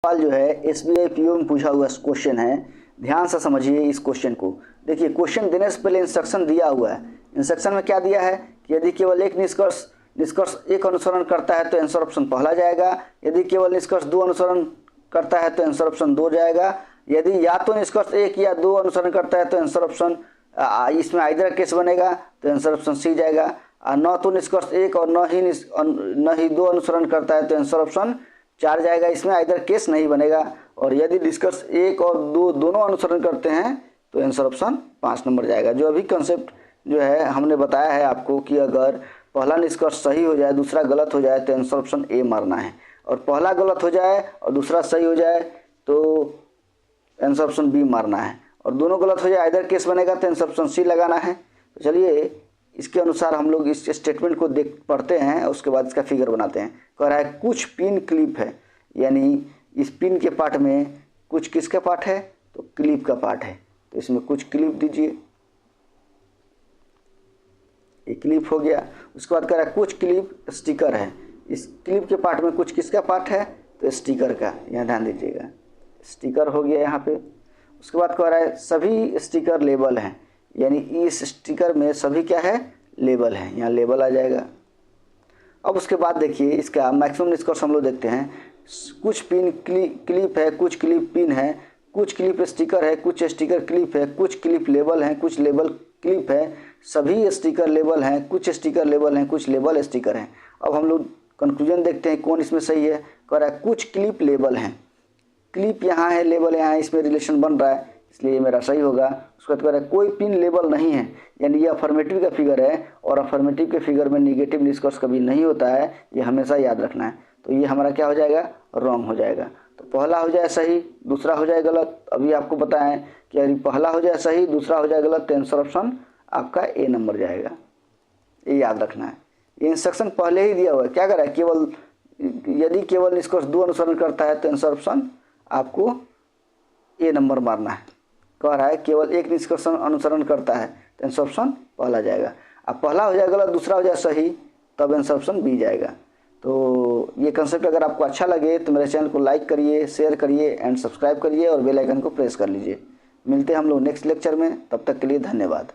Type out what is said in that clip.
सवाल जो है एसबीआई पीओ में पूछा हुआ क्वेश्चन है। ध्यान से समझिए इस क्वेश्चन को। देखिए क्वेश्चन देने से पहले इंस्ट्रक्शन दिया हुआ है। इंस्ट्रक्शन में क्या दिया है कि यदि केवल एक निष्कर्ष एक अनुसरण करता है तो आंसर ऑप्शन पहला जाएगा। यदि केवल निष्कर्ष दो अनुसरण करता है तो आंसर ऑप्शन दो जाएगा। यदि या तो निष्कर्ष एक या दो अनुसरण करता है तो आंसर ऑप्शन इसमें आइदर केस बनेगा तो आंसर ऑप्शन सी जाएगा। और न तो निष्कर्ष एक और न ही दो अनुसरण करता है तो आंसर ऑप्शन चार जाएगा। इसमें आइदर केस नहीं बनेगा। और यदि निष्कर्ष एक और दो दोनों अनुसरण करते हैं तो आंसर ऑप्शन 5 नंबर जाएगा। जो अभी कंसेप्ट जो है हमने बताया है आपको कि अगर पहला निष्कर्ष सही हो जाए दूसरा गलत हो जाए तो आंसर ऑप्शन ए मारना है, और पहला गलत हो जाए और दूसरा सही हो जाए तो आंसर ऑप्शन बी मारना है, और दोनों गलत हो जाए आइदर केस बनेगा तो आंसर ऑप्शन सी लगाना है। तो चलिए इसके अनुसार हम लोग इस स्टेटमेंट को पढ़ते हैं और उसके बाद इसका फिगर बनाते हैं। कह रहा है कुछ पिन क्लिप है, यानी इस पिन के पार्ट में कुछ किसका पार्ट है तो क्लिप का पार्ट है। तो इसमें कुछ क्लिप दीजिए, एक क्लिप हो गया। उसके बाद कह रहा है कुछ क्लिप स्टिकर है। इस क्लिप के पार्ट में कुछ किसका पार्ट है तो स्टिकर का, यहाँ ध्यान दीजिएगा स्टिकर हो गया यहाँ पे। उसके बाद कह रहा है सभी स्टिकर लेबल हैं, यानी इस स्टिकर में सभी क्या है लेबल है, यहाँ लेबल आ जाएगा। अब उसके बाद देखिए इसका मैक्सिमम निष्कर्ष हम लोग देखते हैं। कुछ पिन क्लिप है, कुछ क्लिप पिन है, कुछ क्लिप स्टिकर है, कुछ स्टिकर क्लिप है, कुछ क्लिप लेबल है, कुछ लेबल क्लिप है, सभी स्टिकर लेबल हैं, कुछ स्टिकर लेबल हैं, कुछ लेबल स्टिकर हैं। अब हम लोग कंक्लूजन देखते हैं कौन इसमें सही है। कह रहा है कुछ क्लिप लेबल हैं, क्लिप यहाँ है लेबल यहाँ है, इसमें रिलेशन बन रहा है इसलिए ये मेरा सही होगा। उसके बाद कह रहा है कोई पिन लेबल नहीं है, यानी ये अफर्मेटिव का फिगर है और अफर्मेटिव के फिगर में निगेटिव निष्कर्ष कभी नहीं होता है, ये हमेशा याद रखना है। तो ये हमारा क्या हो जाएगा रॉन्ग हो जाएगा। तो पहला हो जाए सही दूसरा हो जाए गलत। अभी आपको बताएं कि यदि पहला हो जाए सही दूसरा हो जाए गलत तो आंसर ऑप्शन आपका ए नंबर जाएगा, ये याद रखना है। ये इंस्ट्रक्शन पहले ही दिया हुआ है। क्या कर रहा है केवल यदि केवल निष्कर्ष दो अनुसरण करता है तो आंसर ऑप्शन आपको ए नंबर मारना है। कह रहा है केवल एक निष्कर्ष अनुसरण करता है तो आंसर ऑप्शन पहला जाएगा। अब पहला हो जाए गलत दूसरा हो जाए सही तब आंसर ऑप्शन बी जाएगा। तो ये कंसेप्ट अगर आपको अच्छा लगे तो मेरे चैनल को लाइक करिए, शेयर करिए एंड सब्सक्राइब करिए और बेल आइकन को प्रेस कर लीजिए। मिलते हैं हम लोग नेक्स्ट लेक्चर में, तब तक के लिए धन्यवाद।